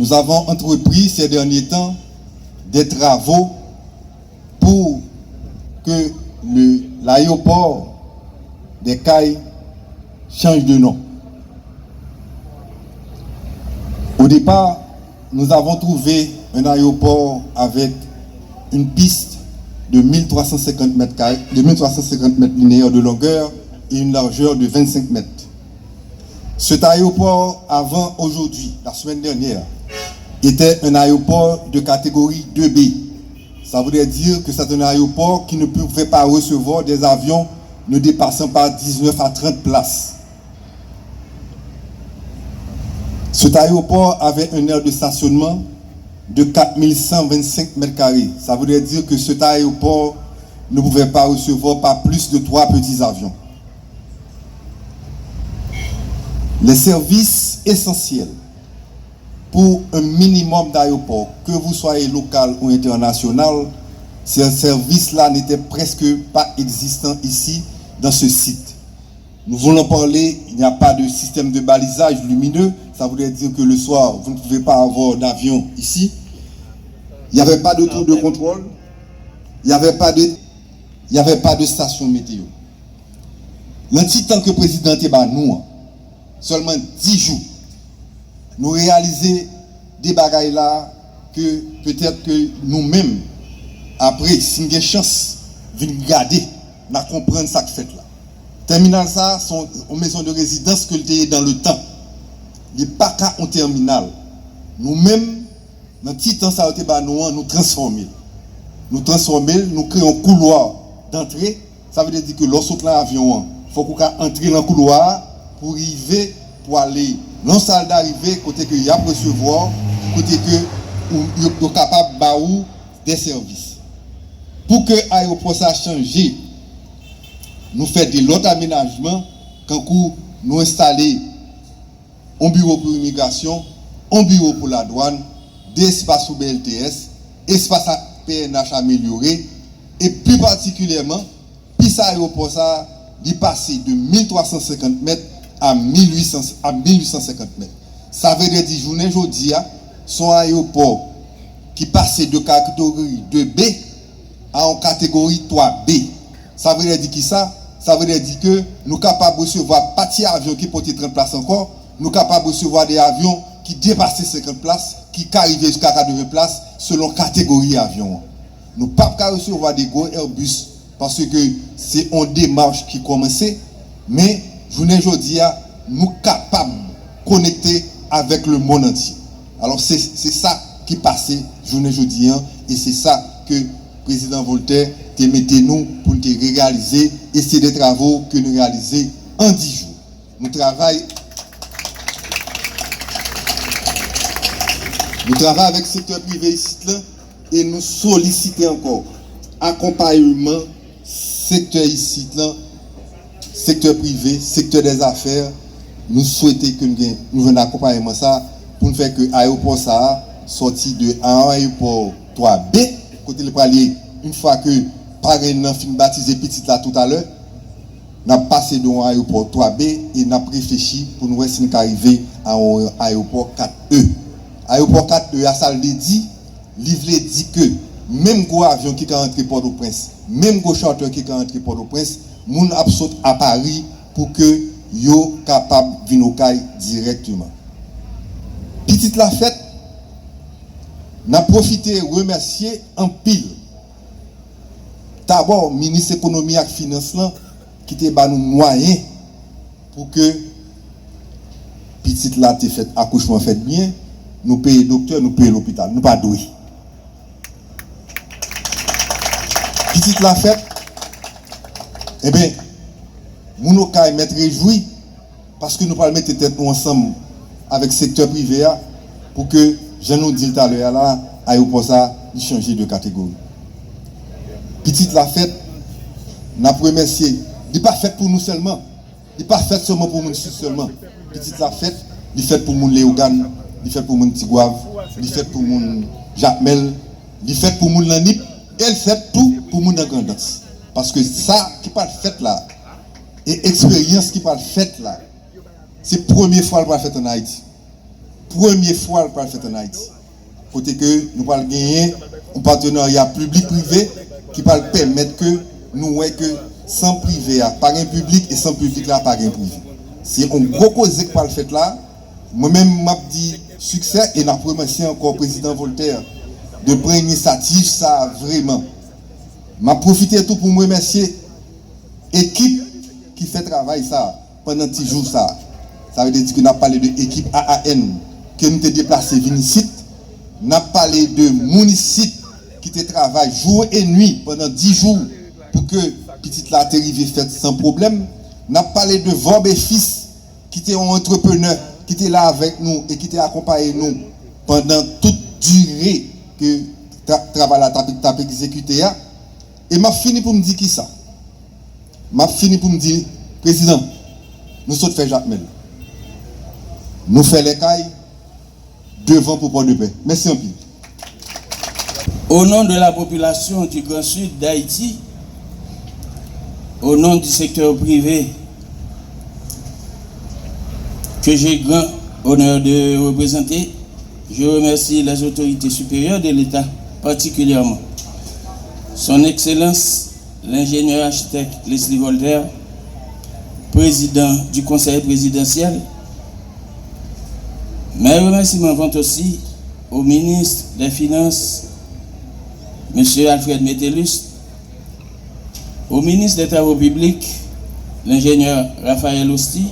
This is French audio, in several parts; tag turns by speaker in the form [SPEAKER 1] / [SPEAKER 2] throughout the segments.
[SPEAKER 1] nous avons entrepris ces derniers temps des travaux pour que l'aéroport des Cayes change de nom. Au départ, nous avons trouvé un aéroport avec une piste de 1350 mètres carrés, de 1350 mètres linéaires de longueur et une largeur de 25 mètres. Cet aéroport, avant aujourd'hui, la semaine dernière, était un aéroport de catégorie 2B. Ça voudrait dire que c'est un aéroport qui ne pouvait pas recevoir des avions ne dépassant pas 19 à 30 places. Cet aéroport avait un aire de stationnement de 4125 mètres carrés. Ça voudrait dire que cet aéroport ne pouvait pas recevoir pas plus de 3 petits avions. Les services essentiels pour un minimum d'aéroports, que vous soyez local ou international, ces services-là n'étaient presque pas existants ici, dans ce site. Nous voulons parler, il n'y a pas de système de balisage lumineux, ça voudrait dire que le soir, vous ne pouvez pas avoir d'avion ici. Il n'y avait pas de tour de contrôle, il n'y avait pas de station météo. L'anti-temps que le président était nous, seulement 10 jours, nous réalisons des bagailles là que peut-être que nous-mêmes, après, si nous avons chance, de garder, de comprendre ça que fait là. Terminal ça, sont une maison de résidence que le dans le temps. Il n'est pas qu'à un terminal. Nous-mêmes, dans le petit temps, ça a été nous transformer. Nous transformer, nous créons un couloir d'entrée. Ça veut dire que lorsqu'on a l'avion, il faut qu'on entre dans le couloir pour arriver, pour aller dans la salle d'arrivée, côté que il y a recevoir, côté que il est capable de des services. Pour que l'aéroport ça change, nous faisons de l'autre aménagement, quand nous installons un bureau pour l'immigration, un bureau pour la douane, des espaces pour BLTS, espace à PNH amélioré, et plus particulièrement, puis cet aéroport ça, il passe de 1350 mètres à 1850 mètres. Ça veut dire que journée aujourd'hui, son aéroport qui passe de catégorie 2B à une catégorie 3B. Ça veut dire qui ça? Ça veut dire que nous sommes capables de recevoir pas de avions qui portent 30 places encore, nous sommes capables de recevoir des avions qui dépassent 50 places, qui arrivent jusqu'à 80 places selon catégorie avion. Nous ne pouvons pas recevoir des gros Airbus parce que c'est une démarche qui commence, mais journée aujourd'hui, nous sommes capables de connecter avec le monde entier. Alors c'est ça qui passe journée aujourd'hui et c'est ça que le président Voltaire te mettez nous pour te réaliser et c'est des travaux que nous réalisons en 10 jours. Nous travaillons avec le secteur privé ici là, et nous sollicitons encore accompagnement secteur ici là, secteur privé, secteur des affaires. Nous souhaitons que nous venons accompagnement ça pour nous faire que l'aéroport ça sorti de un aéroport 3B côté le aller une fois que pareil n'a fin baptisé petit là tout à l'heure, n'a passé dans un aéroport 3B et n'a réfléchi pour nous essayer d'arriver à un aéroport 4E. Aéroport 4E à salle dit livre dit que même gros avion qui est rentré Port-au-Prince, même gros charter qui est rentré Port-au-Prince, moun absaut à Paris pour que yo capable venir au Caille directement. Petite la fête, n'a profité remercier en pile. D'abord, ministre économie et finance qui te ba nous moyen pour que petite là te fait accouchement fait bien, nous payer docteur, nous payer l'hôpital, nous pas doué. Petite la fête, eh bien, nous nous mettre réjoui parce que nous pas mettre tête nous ensemble avec le secteur privé pour que je nous dis tout à l'heure là, aéroport ça, il changer de catégorie. Petite la fête, n'a remercié. Il n'est pas fait pour nous seulement. Il n'est pas fait seulement pour nous seulement. Petite la fête, il est fait pour nous Léogane, il est fait pour nous Tigouave, il est fait pour nous Jacmel, il est fait pour nous Lanip, et il fait tout pour nous dans Grandance. Parce que ça qui pas fait là, et expérience qui pas fait là, c'est la première fois qu'elle va faire en Haïti. première fois pour le faire en Haïti. Côté que nous allons gagner un partenariat public-privé qui va permettre que nous voyons que sans privé, pas un public et sans public, là, pas un privé. C'est un gros cause qui va le faire là. Moi-même, m'a dit succès et n'a remercié encore le président Voltaire de prendre l'initiative, ça vraiment. M'a profité tout pour me remercier l'équipe qui fait travail ça pendant 10 jours ça. Ça veut dire qu'on a parlé de l'équipe AAN qui nous a déplacé ici. On a parlé de municipes qui te travaillent jour et nuit pendant 10 jours pour que petite la arrive faite sans problème. On a parlé de Vob et Fils qui étaient un entrepreneur qui était là avec nous et qui était accompagné nous pendant toute durée que le travail a exécuté. Et m'a fini pour me dire qui ça. M'a fini pour me dire, président, nous sommes fait Jacques Mel. Nous faisons les cailles devant pour prendre de paix. Merci un peu.
[SPEAKER 2] Au nom de la population du Grand Sud d'Haïti, au nom du secteur privé que j'ai grand honneur de représenter, je remercie les autorités supérieures de l'État, particulièrement Son Excellence, l'ingénieur architecte Leslie Voltaire, président du Conseil présidentiel. Mes remerciements vont aussi au ministre des Finances, M. Alfred Metellus, au ministre des Travaux publics, l'ingénieur Raphaël Osti,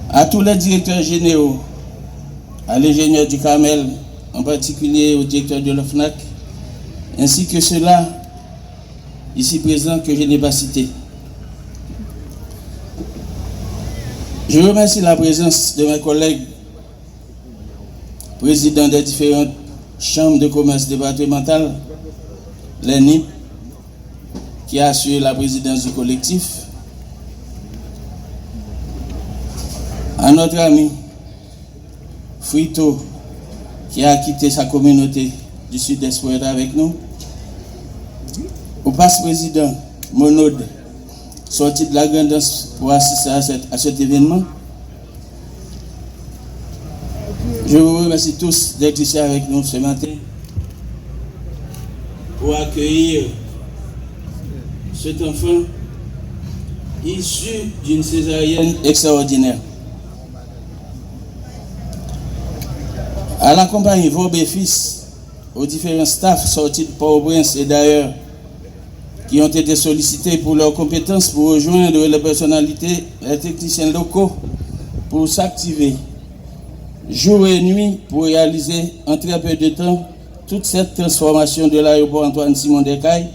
[SPEAKER 2] à tous les directeurs généraux, à l'ingénieur du Carmel, en particulier au directeur de l'OFNAC, ainsi que ceux-là ici présents que je n'ai pas cités. Je remercie la présence de mes collègues présidents des différentes chambres de commerce départementales, les NIP, qui assurent la présidence du collectif, à notre ami Frito, qui a quitté sa communauté du Sud-Est pour être avec nous, au vice-président Monod, sorti de la grandance pour assister à cet événement. Je vous remercie tous d'être ici avec nous ce matin pour accueillir cet enfant issu d'une césarienne extraordinaire. À la compagnie Vob et Fils, aux différents staffs sortis de Port-au-Prince et d'ailleurs, qui ont été sollicités pour leurs compétences pour rejoindre les personnalités, les techniciens locaux, pour s'activer jour et nuit pour réaliser en très peu de temps toute cette transformation de l'aéroport Antoine-Simon Descailles,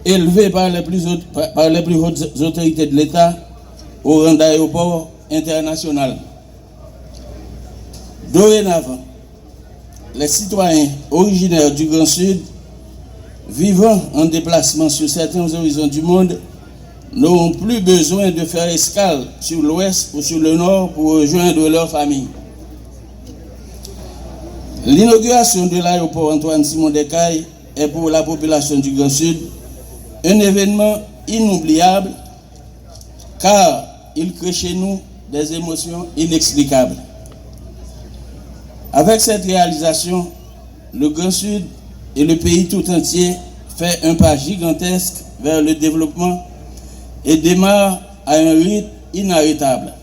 [SPEAKER 2] élevé par les plus hautes autorités de l'État au rang d'aéroport international. Dorénavant, les citoyens originaires du Grand Sud vivant en déplacement sur certains horizons du monde n'auront plus besoin de faire escale sur l'ouest ou sur le nord pour rejoindre leur famille. L'inauguration de l'aéroport Antoine-Simon Descailles est pour la population du Grand Sud un événement inoubliable car il crée chez nous des émotions inexplicables. Avec cette réalisation, le Grand Sud et le pays tout entier fait un pas gigantesque vers le développement et démarre à un rythme inarrêtable.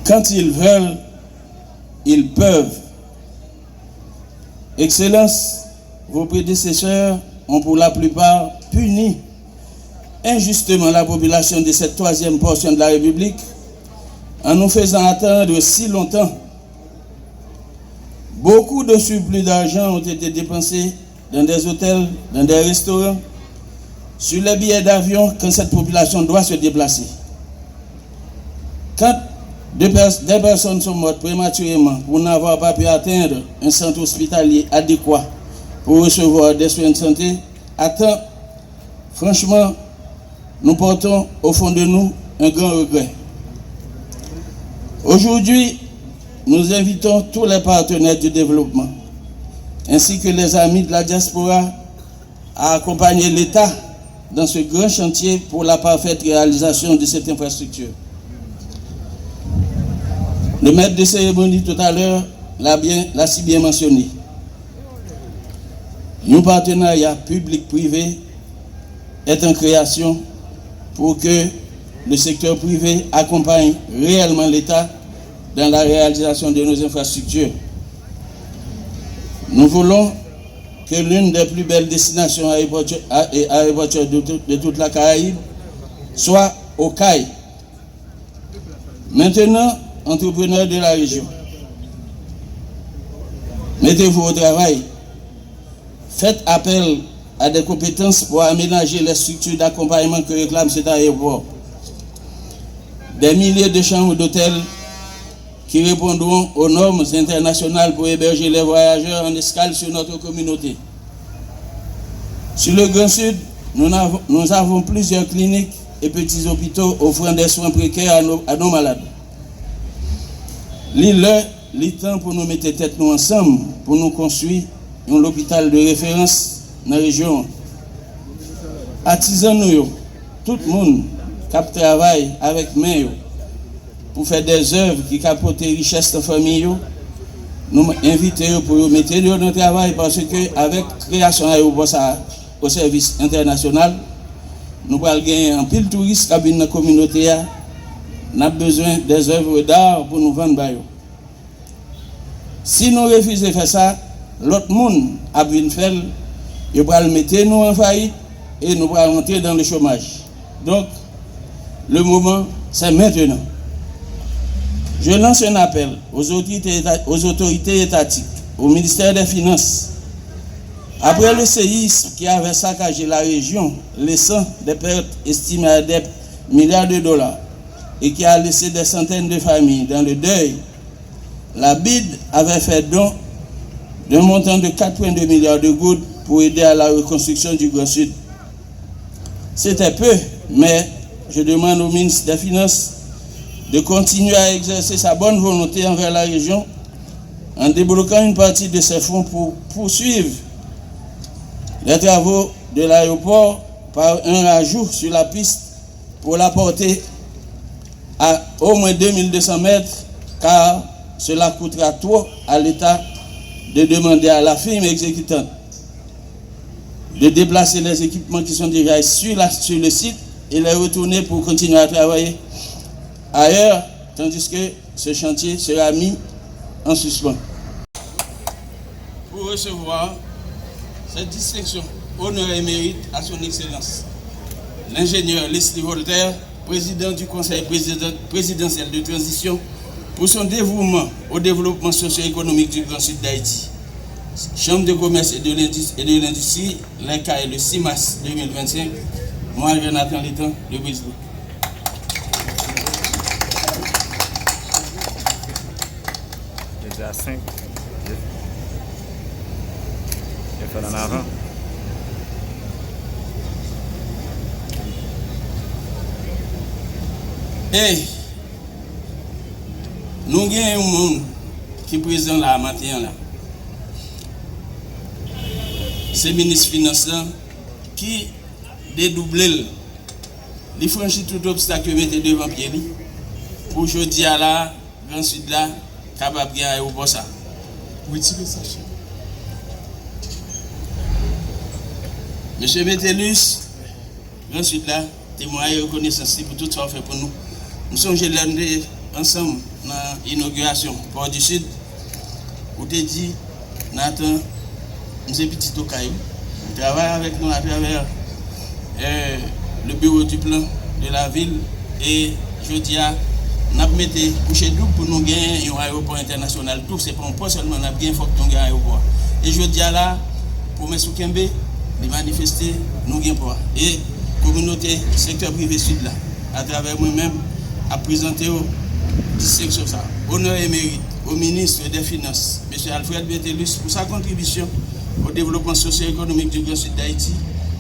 [SPEAKER 2] Quand ils veulent, ils peuvent. Excellence, vos prédécesseurs ont pour la plupart puni injustement la population de cette troisième portion de la République en nous faisant attendre si longtemps. Beaucoup de surplus d'argent ont été dépensés dans des hôtels, dans des restaurants, sur les billets d'avion quand cette population doit se déplacer. Quand des personnes sont mortes prématurément pour n'avoir pas pu atteindre un centre hospitalier adéquat pour recevoir des soins de santé, franchement, nous portons au fond de nous un grand regret. Aujourd'hui, nous invitons tous les partenaires du développement, ainsi que les amis de la diaspora, à accompagner l'État dans ce grand chantier pour la parfaite réalisation de cette infrastructure. Le maître de cérémonie tout à l'heure l'a si bien mentionné. Un partenariat public-privé est en création pour que le secteur privé accompagne réellement l'État dans la réalisation de nos infrastructures. Nous voulons que l'une des plus belles destinations aéroportuaires de toute la Caraïbe soit au CAI. Maintenant, entrepreneurs de la région, mettez-vous au travail, faites appel à des compétences pour aménager les structures d'accompagnement que réclame cet aéroport. Des milliers de chambres d'hôtel qui répondront aux normes internationales pour héberger les voyageurs en escale sur notre communauté. Sur le Grand Sud, nous avons plusieurs cliniques et petits hôpitaux offrant des soins précaires à nos malades. Il temps pour nous mettre tête nous ensemble pour nous construire un hôpital de référence dans la région. Artisans nous, tout le monde qui travaille avec main pour faire des œuvres qui capotent richesse de la famille, nous invitons pour mettre dans le travail parce que avec la création au service international, nous allons gagner un pile touriste qui habite dans la communauté. Nous avons besoin des œuvres d'art pour nous vendre. Si nous refusons de faire ça, l'autre monde a besoin de faire, il va le mettre nous en faillite et nous allons rentrer dans le chômage. Donc, le moment, c'est maintenant. Je lance un appel aux autorités étatiques, au ministère des Finances. Après le séisme qui avait saccagé la région, laissant des pertes estimées à des milliards de dollars et qui a laissé des centaines de familles dans le deuil, la BID avait fait don d'un montant de 4,2 milliards de gouttes pour aider à la reconstruction du Grand Sud. C'était peu, mais je demande au ministre des Finances de continuer à exercer sa bonne volonté envers la région en débloquant une partie de ses fonds pour poursuivre les travaux de l'aéroport par un rajout sur la piste pour la porter à au moins 2200 mètres, car cela coûtera trop à l'État de demander à la firme exécutante de déplacer les équipements qui sont déjà sur le site et les retourner pour continuer à travailler ailleurs, tandis que ce chantier sera mis en suspens. Pour recevoir cette distinction, honneur et mérite à son Excellence, l'ingénieur Leslie Voltaire, président du Conseil présidentiel de transition, pour son dévouement au développement socio-économique du Grand Sud d'Haïti. Chambre de commerce et de l'industrie, l'INCAE, le 6 mars 2025, moi, Jonathan Létan, le président.
[SPEAKER 3] Déjà 5. Il fait en avant.
[SPEAKER 2] Hey, nous avons un monde qui est présent là matin là. C'est le ministre des Finances qui dédouble, il franchit tout obstacle que mettez devant pied pour aujourd'hui à la Grand Sud là capable de aéroport ça. Retirer ça. Monsieur Métellus, Grand Sud là, témoin et reconnaissance pour tout ça fait pour nous. Nous sommes lundi ensemble dans l'inauguration Port du Sud. Où te dit, Nathan, nous sommes petits au Caillou. Nous travaillons avec nous à travers le bureau du plan de la ville et je dis à nous avons mis coucher double pour nous gagner un aéroport international. Tout c'est pas seulement nous avons gagné, il faut que nous gagnions un aéroport. Et je dis à là, pour M. Kembe, de manifester, nous gagnons pas. Et communauté, secteur privé sud là, à travers moi-même, à présenter aux distinctions ça. Honneur et mérite au ministre des Finances, M. Alfred Métellus, pour sa contribution au développement socio-économique du Grand Sud d'Haïti,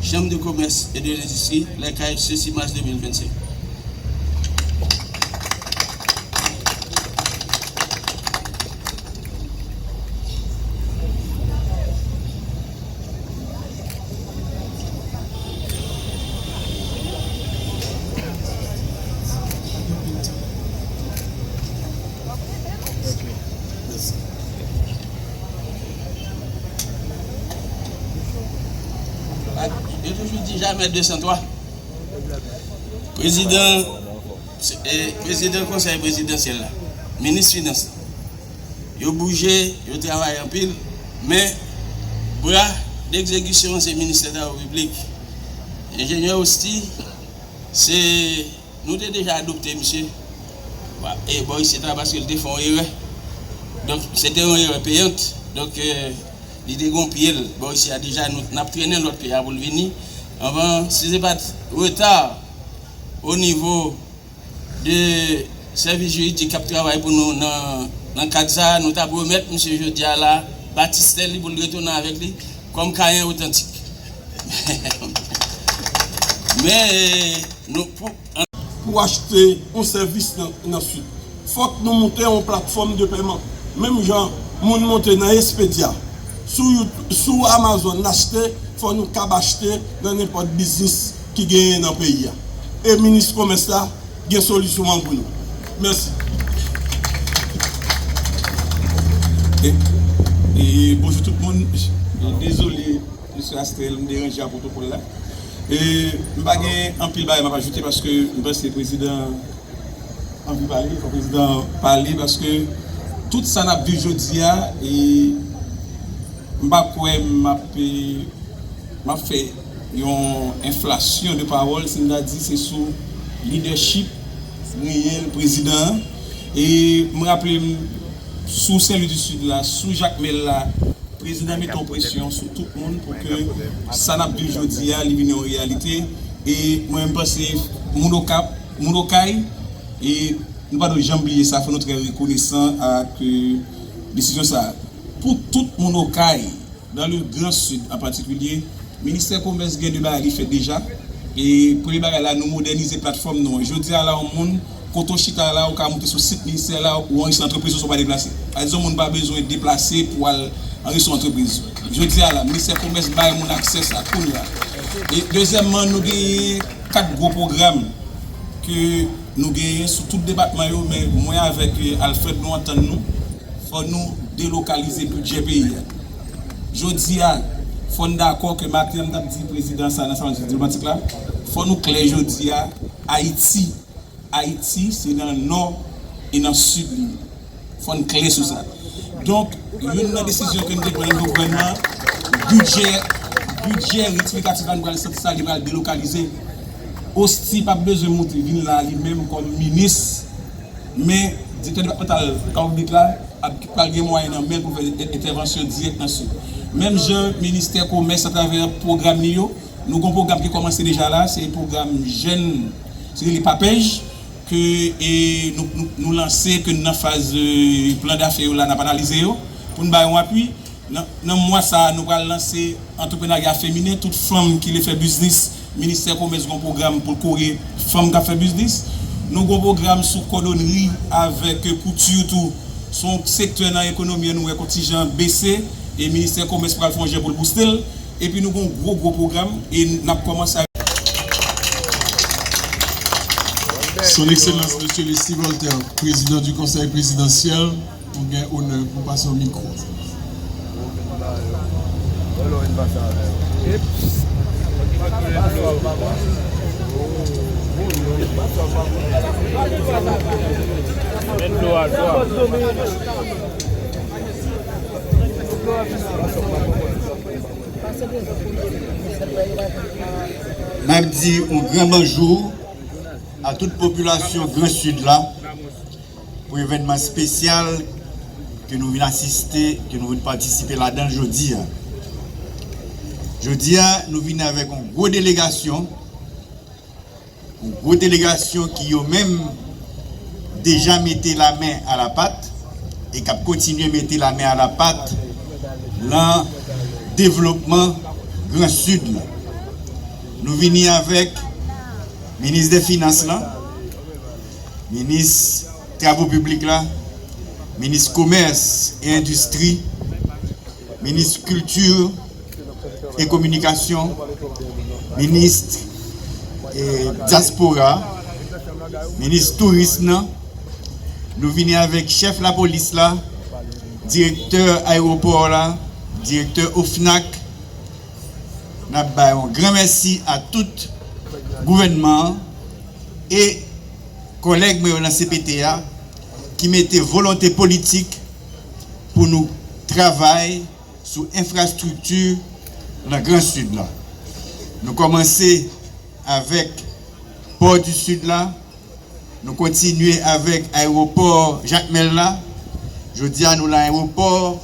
[SPEAKER 2] Chambre de commerce et de l'industrie, l'INCAE, ce 6 mars 2025. diamètre 203. Président conseil présidentiel là, ministre finance. Yo bougé, yo travaille en pile, mais bras d'exécution c'est ministère de la République. Ingénieur aussi, c'est nous avons déjà adopté monsieur. Et bon, c'est parce qu'il fait une erreur. Donc c'était une erreur payante. Donc il a gonflé. Bon, ici a déjà nous avons traîné notre pays pour venir. Avant, si ce n'est pas retard au niveau de service juridique qui travaille pour nous dans le cadre de ça, nous avons promis M. Jodia là, Baptistel pour le retourner avec lui comme cahier authentique. Mais nous
[SPEAKER 4] pour acheter un service dans le sud, il faut que nous montions une plateforme de paiement. Même genre, nous montons dans Expedia, sur Amazon, acheter, il faut nous acheter dans n'importe business qui gagne dans le pays. Et le ministre commerce là, il y a une solution pour nous. Merci.
[SPEAKER 5] Et bonjour tout le monde. Désolé, M. Astel, me déranger à protocole là. Et je ne vais pas en pile bail m'a ajouté parce que je pense que le président envie parler, le président parler parce que tout ça n'a vu aujourd'hui et je m'a fait une inflation de parole, c'est-à-dire c'est sous leadership réel président et me rappeler sous Saint-Louis du Sud là, sous Jacques Mel là, président met en pression sur tout le monde pour que ça n'a plus aujourd'hui à devenir en réalité et moi je pense que mon Okaï et nous ne pouvons jamais oublier ça, il faut notre reconnaissant à que décision ça pour tout mon Okaï dans le Grand Sud en particulier, le ministère commerce gain de Bali fait déjà et pour les là nous moderniser plateforme nous aujourd'hui là au monde quand on chita là, on peut monter sur le site ministère là où une entreprise ne sont pas déplacées. Ils n'ont pas besoin de déplacer pour aller en son entreprise. Je dis à la ministère du Commerce a mon accès à tout là. Et deuxièmement, nous avons 4 gros programmes que nous avons sur tout le département, mais moi avec Alfred nous entendons nous, il faut nous délocaliser le budget pays. Je dis à il faut d'accord que Martin a dit président ça dans sa diplomatique là, il faut nous clair je dis à Haïti, c'est dans le nord et dans le sud. Il faut une clé sur ça. Donc, une décision que nous prenons au gouvernement, budget rectificatif à nous ça, il va délocaliser. Aussi, pas besoin de monter là lui-même comme ministre, mais le directeur départemental là, a pas de moyens pour faire une intervention directe dans ce. Même le ministère du Commerce à travers le programme NIO, nous avons un programme qui commence déjà là, c'est le programme jeune, c'est les papèges. Que nous lancer que dans phase plan d'affaires là n'a pas analysé pour nous bailler un appui dans mois ça nous allons lancer entrepreneuriat féminin toute femme qui fait business ministère commerce un programme pour courir femme qui fait business nous avons un programme sur cordonnerie avec couture tout son secteur dans l'économie nous contingent baissé et ministère commerce pour le faire pour le booster et puis nous avons un gros programme et nous avons commencé à
[SPEAKER 6] Son Excellence Monsieur Leslie Voltaire, président du Conseil présidentiel, pour gagner honneur pour passer au micro.
[SPEAKER 7] M'a dit un grand bonjour à toute population Grand Sud là pour l'événement spécial que nous venons assister, que nous venons participer là-dedans jeudi. Jeudi, nous venons avec une grosse délégation qui a même déjà mis la main à la pâte et qui a continué à mettre la main à la pâte dans le développement Grand Sud. Nous venons avec ministre des Finances là, ministre des Travaux Publics là, ministre Commerce et Industrie, ministre Culture et Communication, ministre Diaspora, ministre Tourisme. Nous venons avec chef la police là, directeur aéroport là, directeur OFNAC, Un grand merci à tout gouvernement et collègues dans la CPTA qui mettaient volonté politique pour nous travailler sur l'infrastructure dans le Grand Sud. Là. Nous commençons avec Port du Sud là, nous continuons avec l'aéroport Jacques Melna. Je dis à nous l'aéroport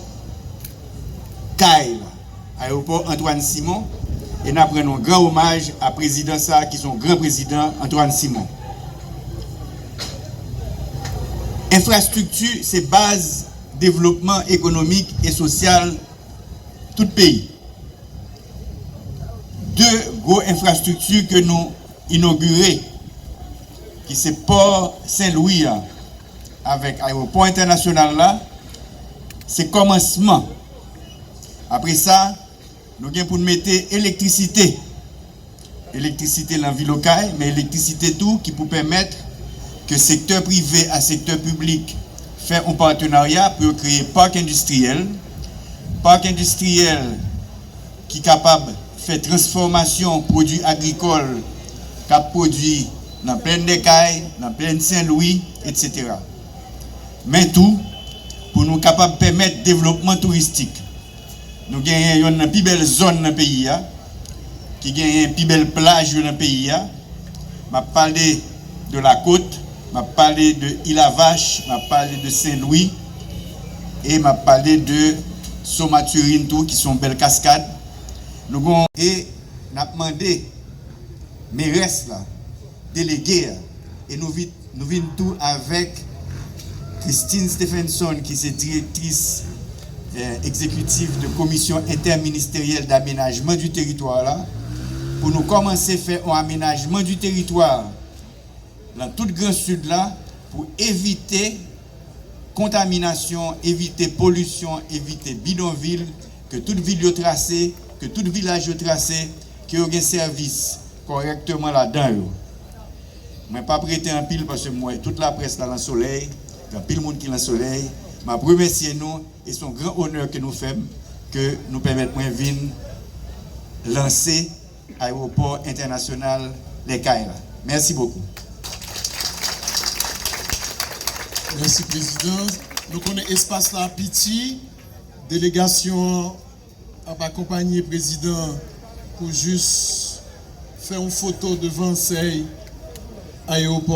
[SPEAKER 7] Caille, l'aéroport Antoine Simon. Et nous prenons un grand hommage à président ça, qui sont grand président Antoine Simon. Infrastructure, c'est base développement économique et social tout pays. Deux gros infrastructures que nous inaugurées, qui c'est Port Saint-Louis avec l'aéroport international là, c'est commencement. Après ça, nous avons pour mettre électricité. Électricité dans la ville locale, mais électricité tout qui peut permettre que secteur privé à secteur public fait un partenariat pour créer parc industriel. Parc industriel qui est capable de faire transformation de produits agricoles, qui produit dans plein d'écailles, dans plein Saint-Louis, etc. Mais tout pour nous capables de permettre le développement touristique. Nous avons une plus belle zone dans le pays, qui a une plus belle plage dans le pays. Je parle de la côte, je parle de Île-à-Vache, je parle de Saint-Louis et je parle de Somaturine, qui sont belles cascades. Nous avons demandé mes restes là, délégués, et nous venons tout avec Christine Stephenson, qui est directrice exécutive de commission interministérielle d'aménagement du territoire là, pour nous commencer à faire un aménagement du territoire dans tout le Grand Sud là, pour éviter contamination, éviter pollution, éviter bidonville, que toute ville est tracée, que tout village est tracé, qu'il y ait un service correctement là-dedans. Je ne vais pas prêter un pile parce que moi, toute la presse là dans le soleil, il y a pile de monde qui est dans le soleil. Je remercie nous et son grand honneur que nous faisons, que nous permettons de venir lancer l'aéroport international Les Cailles. Merci beaucoup.
[SPEAKER 6] Merci, Président. Nous connaissons l'espace là petit. Délégation a accompagné le Président pour juste faire une photo devant l'aéroport.